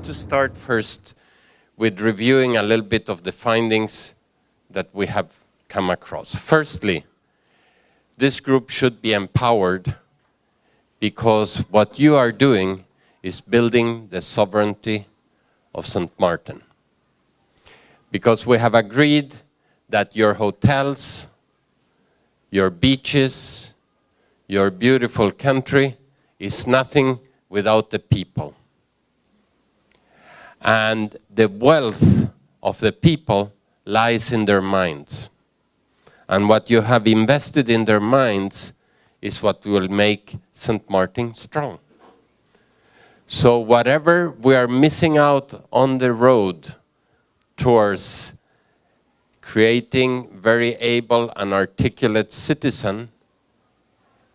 to start first with reviewing a little bit of the findings that we have come across. Firstly, this group should be empowered because what you are doing is building the sovereignty of St. Martin. Because we have agreed that your hotels, your beaches, your beautiful country is nothing without the people. And the wealth of the people lies in their minds. And what you have invested in their minds is what will make St. Martin strong. So whatever we are missing out on the road towards creating very able and articulate citizen,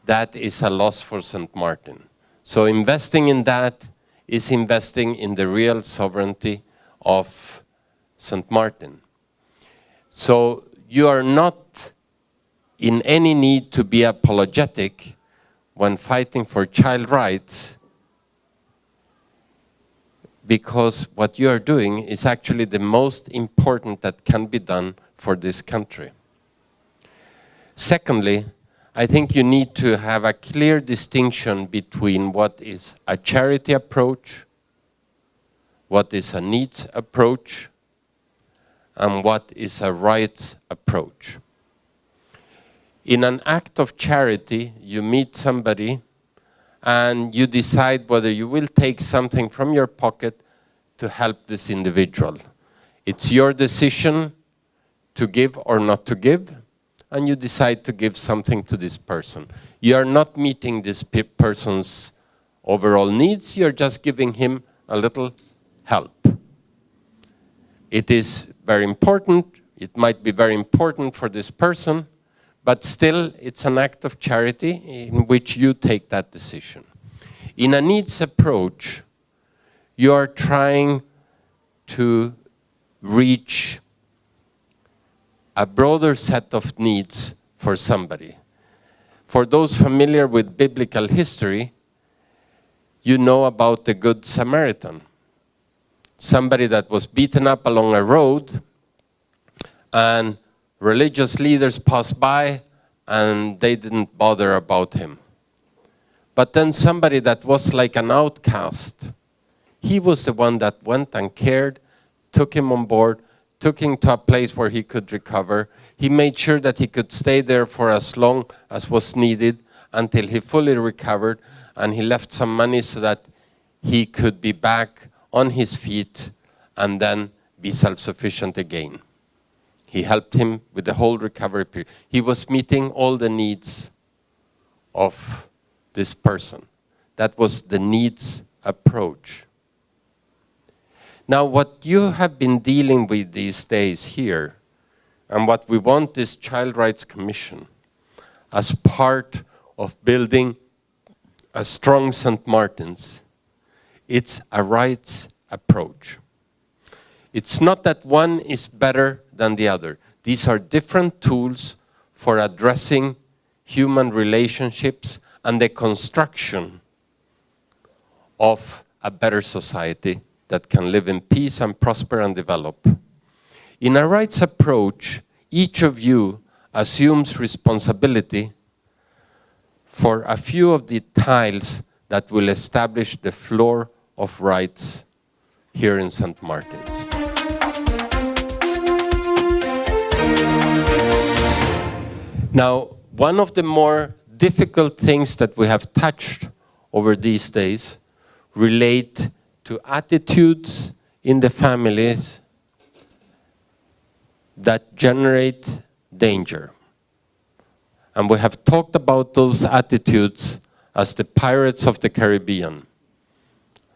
that is a loss for St. Martin. So investing in that is investing in the real sovereignty of St. Martin. So you are not in any need to be apologetic when fighting for child rights, because what you are doing is actually the most important that can be done for this country. Secondly, I think you need to have a clear distinction between what is a charity approach, what is a needs approach, and what is a rights approach. In an act of charity, you meet somebody and you decide whether you will take something from your pocket to help this individual. It's your decision to give or not to give, and you decide to give something to this person. You are not meeting this person's overall needs, you're just giving him a little help. It is very important, it might be very important for this person, but still it's an act of charity in which you take that decision. In a needs approach, you are trying to reach a broader set of needs for somebody. For those familiar with biblical history, you know about the Good Samaritan. Somebody that was beaten up along a road, and religious leaders passed by and they didn't bother about him. But then somebody that was like an outcast, he was the one that went and cared, took him on board, took him to a place where he could recover. He made sure that he could stay there for as long as was needed until he fully recovered, and he left some money so that he could be back on his feet and then be self-sufficient again. He helped him with the whole recovery period. He was meeting all the needs of this person. That was the needs approach. Now, what you have been dealing with these days here, and what we want this Child Rights Commission as part of building a strong St. Martin's, it's a rights approach. It's not that one is better than the other. These are different tools for addressing human relationships and the construction of a better society that can live in peace and prosper and develop. In a rights approach, each of you assumes responsibility for a few of the tiles that will establish the floor of rights here in St. Martin's. Now, one of the more difficult things that we have touched over these days relate to attitudes in the families that generate danger. And we have talked about those attitudes as the pirates of the Caribbean.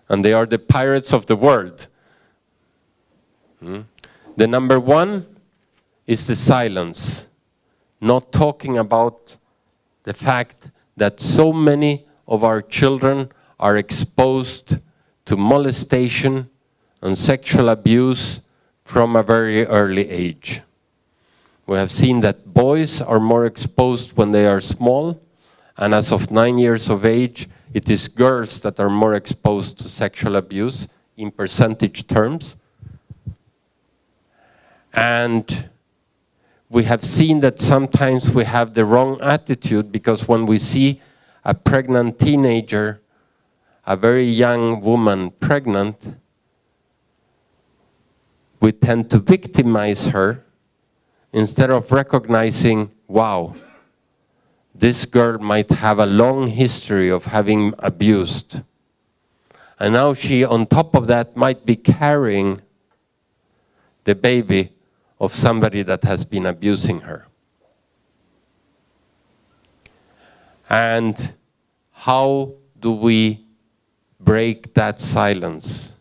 And they are the pirates of the world. The number one is the silence. Not talking about the fact that so many of our children are exposed to molestation and sexual abuse from a very early age. We have seen that boys are more exposed when they are small, and as of 9 years of age, it is girls that are more exposed to sexual abuse in percentage terms. And we have seen that sometimes we have the wrong attitude, because when we see a pregnant teenager, a very young woman pregnant, we tend to victimize her instead of recognizing, wow, this girl might have a long history of having abused. And now she, on top of that, might be carrying the baby of somebody that has been abusing her. And how do we break that silence?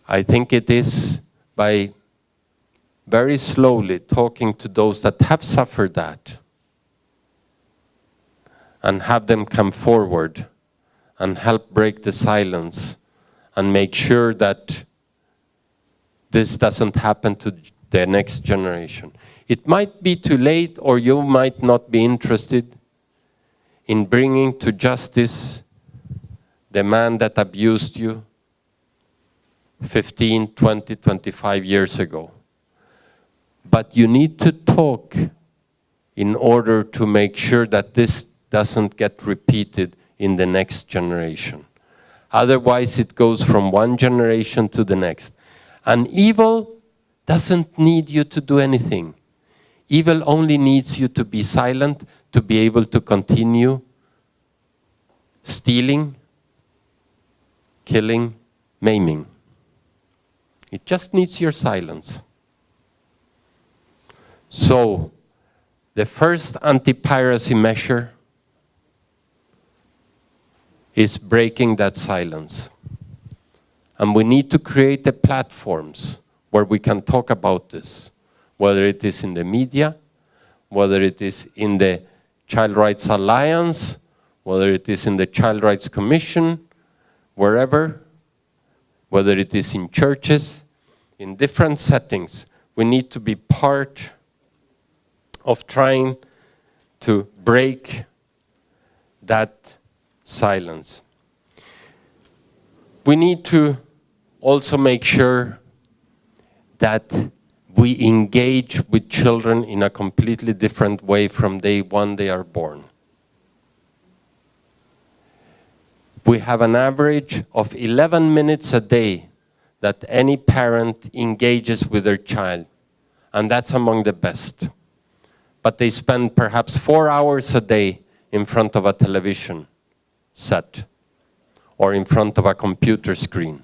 I think it is by very slowly talking to those that have suffered that and have them come forward and help break the silence and make sure that this doesn't happen to the next generation. It might be too late, or you might not be interested in bringing to justice the man that abused you 15, 20, 25 years ago. But you need to talk in order to make sure that this doesn't get repeated in the next generation. Otherwise, it goes from one generation to the next. And evil doesn't need you to do anything. Evil only needs you to be silent, to be able to continue stealing, killing, maiming. It just needs your silence. So, the first anti-piracy measure is breaking that silence. And we need to create the platforms where we can talk about this, whether it is in the media, whether it is in the Child Rights Alliance, whether it is in the Child Rights Commission, wherever, whether it is in churches, in different settings. We need to be part of trying to break that silence. We need to also make sure that we engage with children in a completely different way from day one they are born. We have an average of 11 minutes a day that any parent engages with their child, and that's among the best. But they spend perhaps 4 hours a day in front of a television set or in front of a computer screen.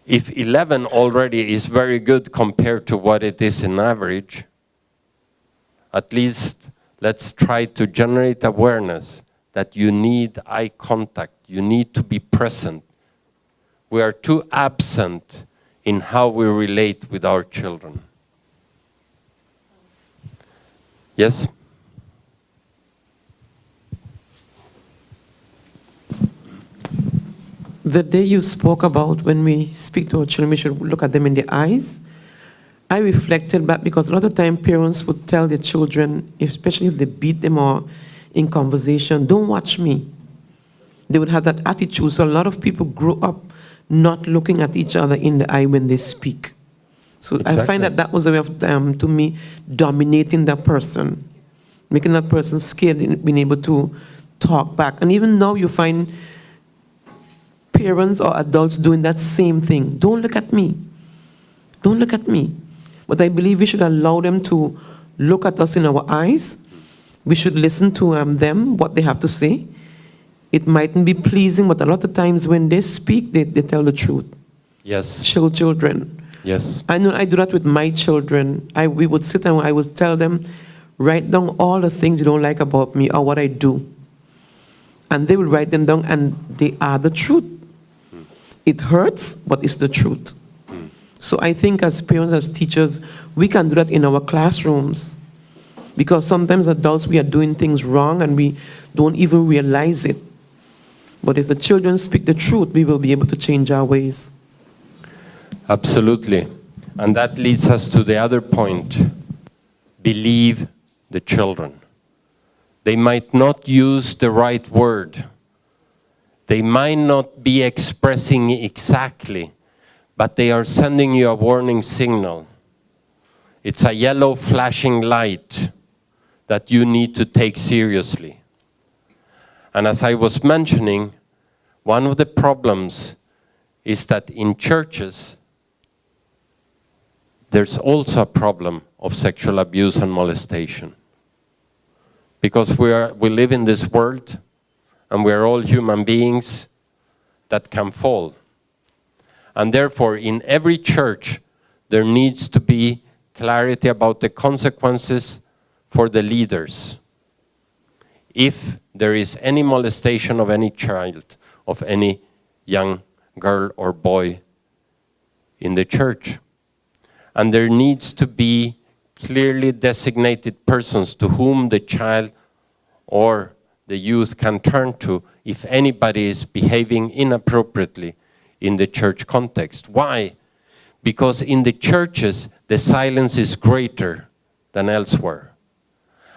If 11 already is very good compared to what it is in average, at least let's try to generate awareness that you need eye contact, you need to be present. We are too absent in how we relate with our children. Yes? The day you spoke about when we speak to our children, we should look at them in the eyes. I reflected back because a lot of time parents would tell their children, especially if they beat them or in conversation, don't watch me. They would have that attitude. So a lot of people grow up not looking at each other in the eye when they speak. So exactly. I find that that was a way of, to me, dominating that person, making that person scared and being able to talk back. And even now you find parents or adults doing that same thing. Don't look at me. Don't look at me. But I believe we should allow them to look at us in our eyes. We should listen to them, what they have to say. It mightn't be pleasing, but a lot of times when they speak, they tell the truth. Yes. Children. Yes. I know I do that with my children. We would sit and I would tell them, write down all the things you don't like about me or what I do. And they will write them down and they are the truth. It hurts, but it's the truth. So I think as parents, as teachers, we can do that in our classrooms. Because sometimes adults, we are doing things wrong and we don't even realize it. But if the children speak the truth, we will be able to change our ways. Absolutely. And that leads us to the other point. Believe the children. They might not use the right word, They might not be expressing exactly, but they are sending you a warning signal. It's a yellow flashing light that you need to take seriously. And as I was mentioning, one of the problems is that in churches, there's also a problem of sexual abuse and molestation. Because we live in this world, and we are all human beings that can fall. And therefore, in every church, there needs to be clarity about the consequences for the leaders if there is any molestation of any child, of any young girl or boy in the church. And there needs to be clearly designated persons to whom the child or the youth can turn to if anybody is behaving inappropriately in the church context. Why? Because in the churches, the silence is greater than elsewhere.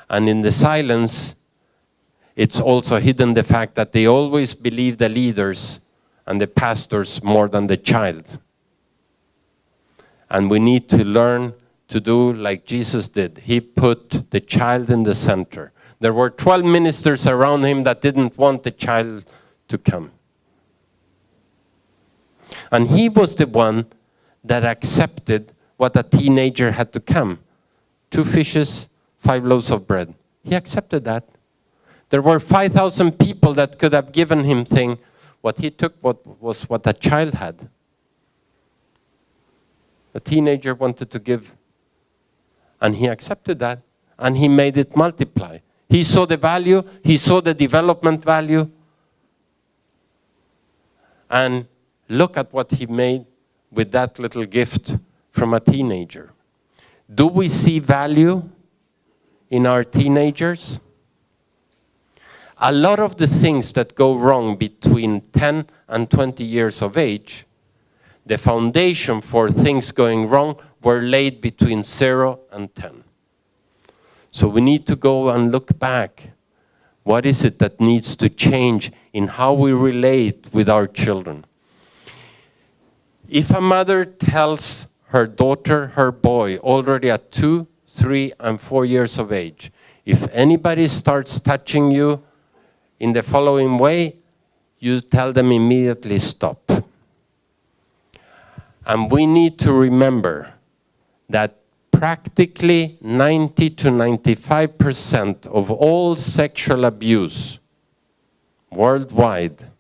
And in the silence, it's also hidden the fact that they always believe the leaders and the pastors more than the child. And we need to learn to do like Jesus did. He put the child in the center. There were 12 ministers around him that didn't want the child to come. And he was the one that accepted what a teenager had to come. 2 fishes, 5 loaves of bread. He accepted that. There were 5,000 people that could have given him things. What he took was what a child had. A teenager wanted to give. And he accepted that. And he made it multiply. He saw the value. He saw the development value. And look at what he made with that little gift from a teenager. Do we see value in our teenagers? A lot of the things that go wrong between 10 and 20 years of age, the foundation for things going wrong were laid between 0 and 10. So we need to go and look back. What is it that needs to change in how we relate with our children? If a mother tells her daughter, her boy, already at 2, 3, and 4 years of age, if anybody starts touching you in the following way, you tell them immediately stop. And we need to remember that practically 90 to 95% of all sexual abuse worldwide,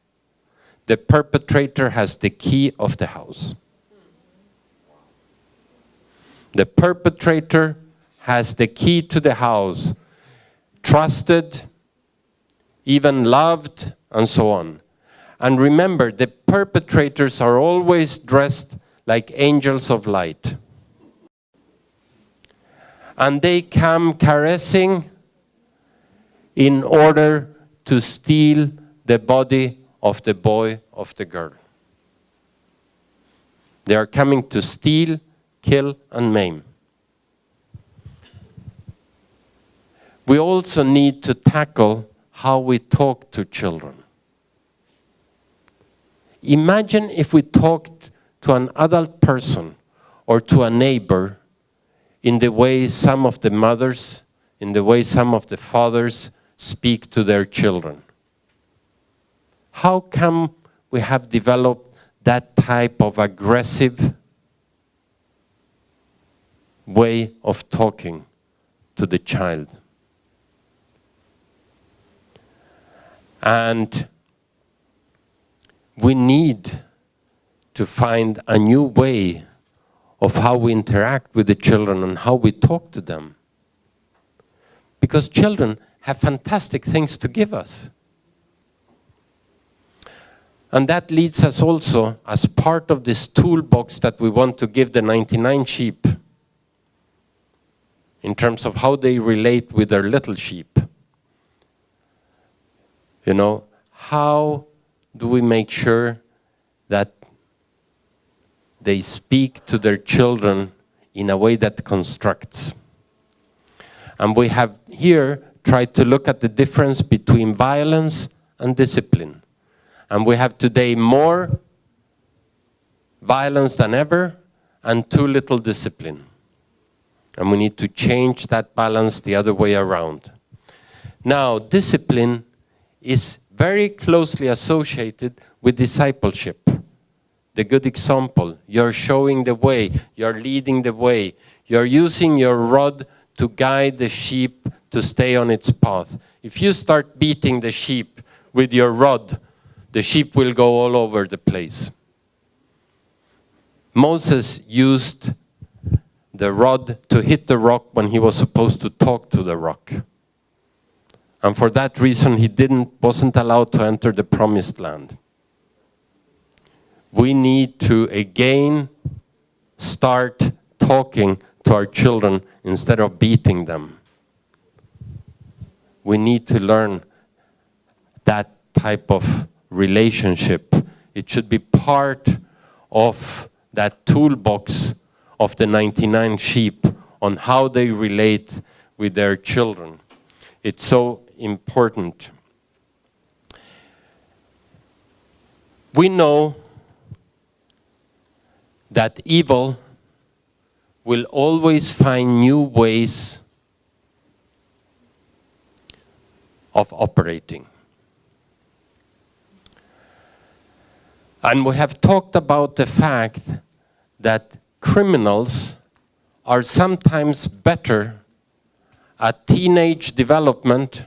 the perpetrator has the key of the house. The perpetrator has the key to the house, trusted, even loved, and so on. And remember, the perpetrators are always dressed like angels of light. And they come caressing in order to steal the body of the boy, of the girl. They are coming to steal, kill, and maim. We also need to tackle how we talk to children. Imagine if we talked to an adult person or to a neighbor in the way some of the mothers, in the way some of the fathers speak to their children. How come we have developed that type of aggressive way of talking to the child? And we need to find a new way of how we interact with the children and how we talk to them. Because children have fantastic things to give us. And that leads us also, as part of this toolbox that we want to give the 99 sheep, in terms of how they relate with their little sheep. You know, how do we make sure that they speak to their children in a way that constructs? And we have here tried to look at the difference between violence and discipline. And we have today more violence than ever and too little discipline. And we need to change that balance the other way around. Now, discipline is very closely associated with discipleship. The good example, you're showing the way, you're leading the way, you're using your rod to guide the sheep to stay on its path. If you start beating the sheep with your rod, the sheep will go all over the place. Moses used the rod to hit the rock when he was supposed to talk to the rock. And for that reason, he wasn't allowed to enter the promised land. We need to again start talking to our children instead of beating them. We need to learn that type of relationship. It should be part of that toolbox of the 99 sheep on how they relate with their children. It's so important. We know that evil will always find new ways of operating. And we have talked about the fact that criminals are sometimes better at teenage development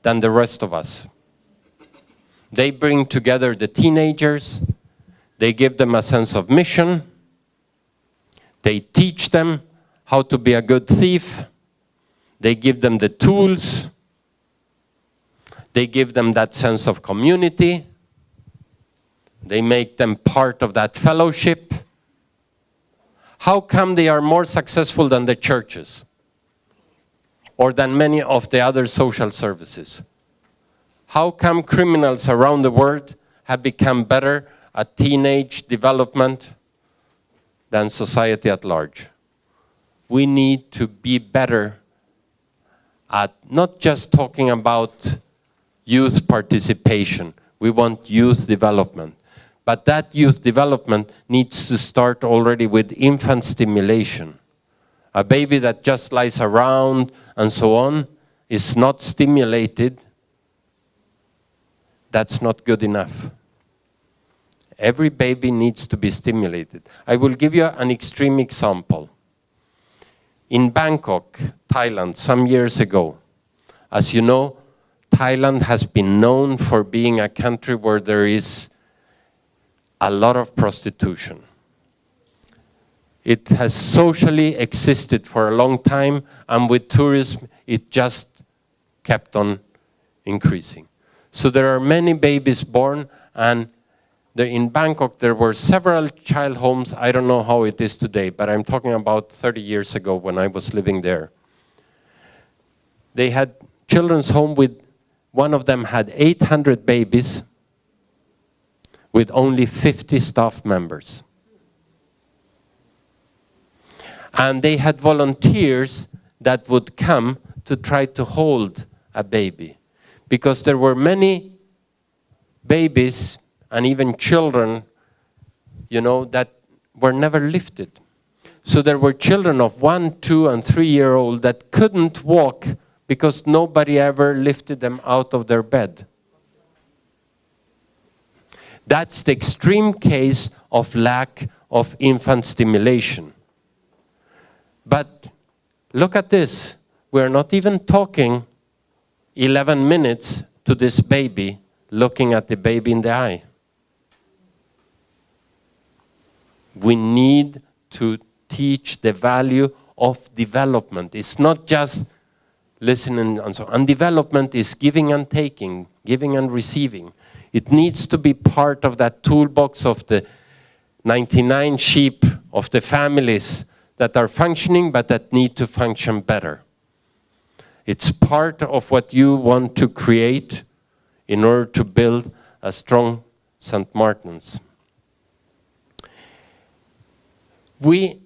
than the rest of us. They bring together the teenagers, they give them a sense of mission, they teach them how to be a good thief, they give them the tools, they give them that sense of community, they make them part of that fellowship. How come they are more successful than the churches or than many of the other social services? How come criminals around the world have become better at teenage development than society at large? We need to be better at not just talking about youth participation. We want youth development. But that youth development needs to start already with infant stimulation. A baby that just lies around and so on is not stimulated. That's not good enough. Every baby needs to be stimulated. I will give you an extreme example. In Bangkok, Thailand, some years ago, as you know, Thailand has been known for being a country where there is a lot of prostitution. It has socially existed for a long time, and with tourism, it just kept on increasing. So there are many babies born, and in Bangkok there were several child homes. I don't know how it is today, but I'm talking about 30 years ago when I was living there. They had children's home with, one of them had 800 babies with only 50 staff members. And they had volunteers that would come to try to hold a baby, because there were many babies and even children, you know, that were never lifted. So there were children of 1, 2, and 3-year-old that couldn't walk because nobody ever lifted them out of their bed. That's the extreme case of lack of infant stimulation. But look at this. We're not even talking 11 minutes to this baby, looking at the baby in the eye. We need to teach the value of development. It's not just listening and so on. And development is giving and taking, giving and receiving. It needs to be part of that toolbox of the 99 sheep of the families that are functioning but that need to function better. It's part of what you want to create in order to build a strong St. Martin's. We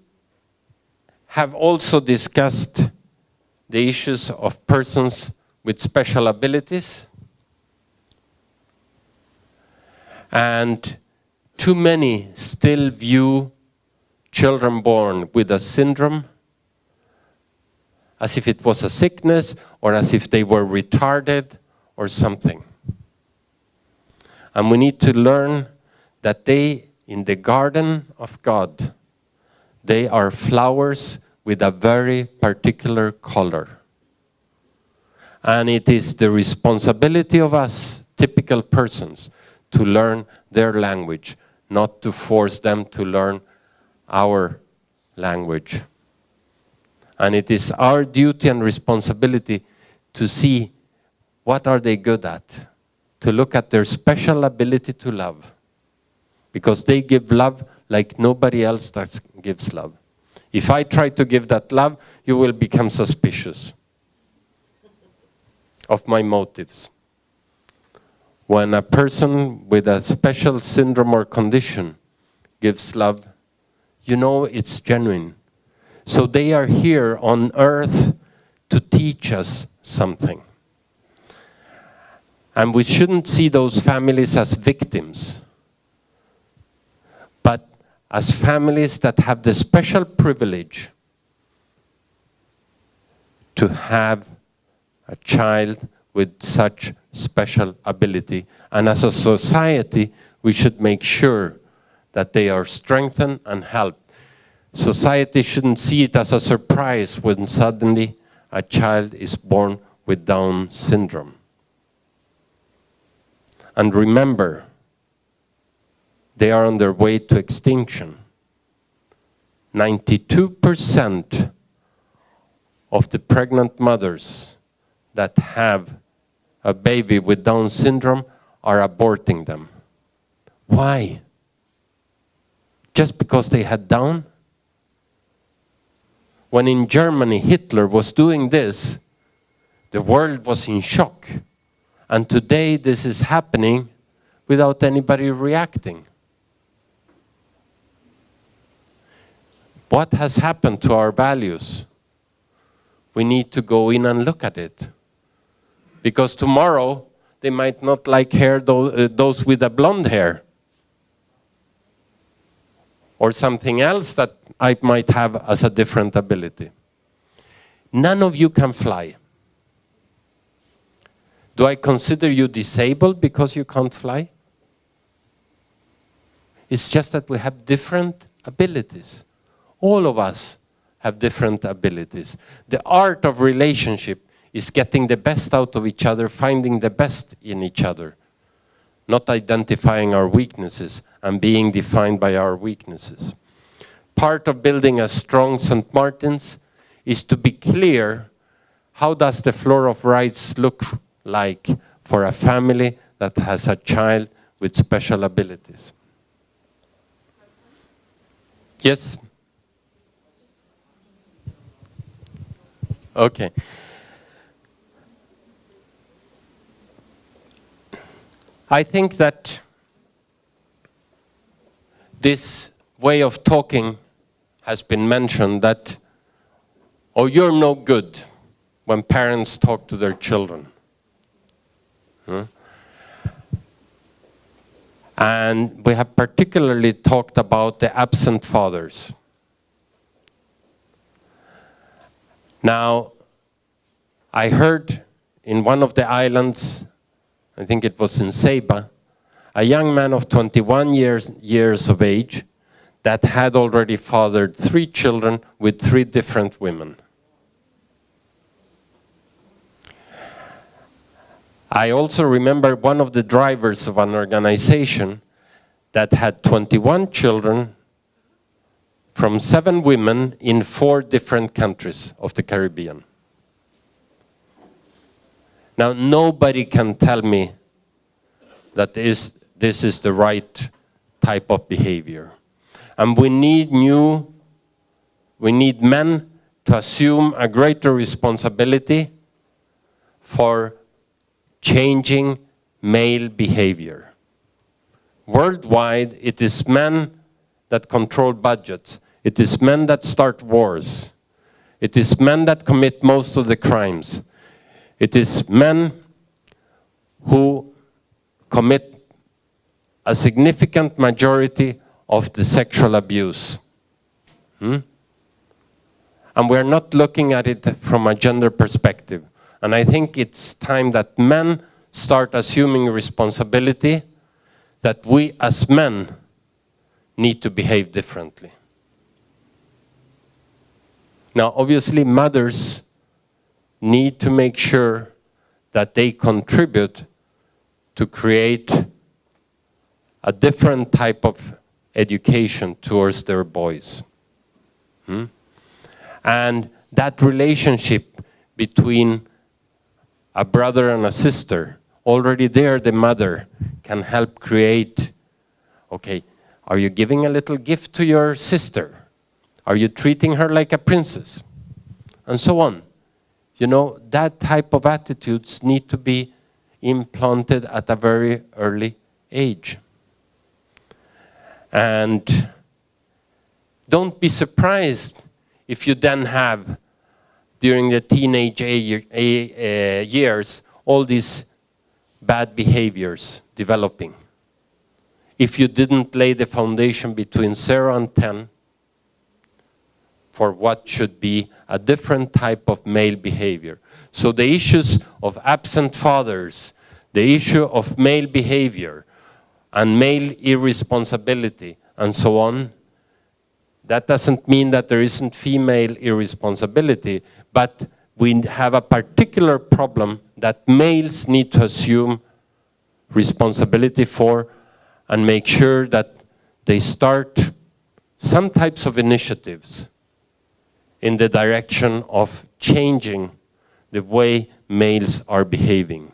have also discussed the issues of persons with special abilities. And too many still view children born with a syndrome as if it was a sickness or as if they were retarded or something. And we need to learn that they, in the garden of God, they are flowers with a very particular color. And it is the responsibility of us, typical persons, to learn their language, not to force them to learn our language. And it is our duty and responsibility to see what are they good at, to look at their special ability to love, because they give love like nobody else that gives love. If I try to give that love, you will become suspicious of my motives. When a person with a special syndrome or condition gives love, you know it's genuine. So they are here on earth to teach us something. And we shouldn't see those families as victims, but as families that have the special privilege to have a child with such special ability. And as a society, we should make sure that they are strengthened and helped. Society shouldn't see it as a surprise when suddenly a child is born with Down syndrome. And remember, they are on their way to extinction. 92% of the pregnant mothers that have a baby with Down syndrome are aborting them. Why? Just because they had Down? When in Germany Hitler was doing this, the world was in shock. And today this is happening without anybody reacting. What has happened to our values? We need to go in and look at it. Because tomorrow, they might not like those with a blonde hair. Or something else that I might have as a different ability. None of you can fly. Do I consider you disabled because you can't fly? It's just that we have different abilities. All of us have different abilities. The art of relationship is getting the best out of each other, finding the best in each other, not identifying our weaknesses and being defined by our weaknesses. Part of building a strong St. Martin's is to be clear, how does the floor of rights look like for a family that has a child with special abilities? Yes? Okay. I think that this way of talking has been mentioned that, oh, you're no good, when parents talk to their children. And we have particularly talked about the absent fathers. Now, I heard in one of the islands, I think it was in Ceiba, a young man of 21 years of age that had already fathered 3 children with 3 different women. I also remember one of the drivers of an organization that had 21 children from 7 women in 4 different countries of the Caribbean. Now, nobody can tell me that this is the right type of behavior. And we need men to assume a greater responsibility for changing male behavior. Worldwide, it is men that control budgets. It is men that start wars. It is men that commit most of the crimes. It is men who commit a significant majority of the sexual abuse. And we're not looking at it from a gender perspective. And I think it's time that men start assuming responsibility, that we as men need to behave differently. Now, obviously, mothers need to make sure that they contribute to create a different type of education towards their boys. And that relationship between a brother and a sister, already there the mother can help create, okay, are you giving a little gift to your sister? Are you treating her like a princess? And so on. You know, that type of attitudes need to be implanted at a very early age. And don't be surprised if you then have, during the teenage years, all these bad behaviors developing. If you didn't lay the foundation between 0 and 10 for what should be a different type of male behavior. So the issues of absent fathers, the issue of male behavior, and male irresponsibility, and so on, that doesn't mean that there isn't female irresponsibility, but we have a particular problem that males need to assume responsibility for and make sure that they start some types of initiatives in the direction of changing the way males are behaving.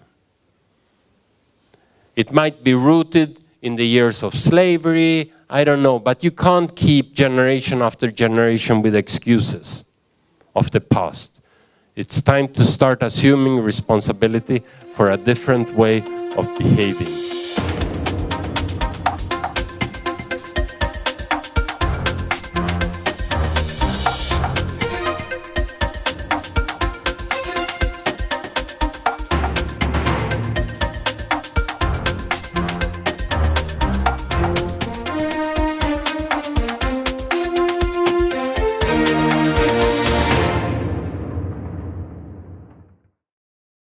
It might be rooted in the years of slavery, I don't know, but you can't keep generation after generation with excuses of the past. It's time to start assuming responsibility for a different way of behaving.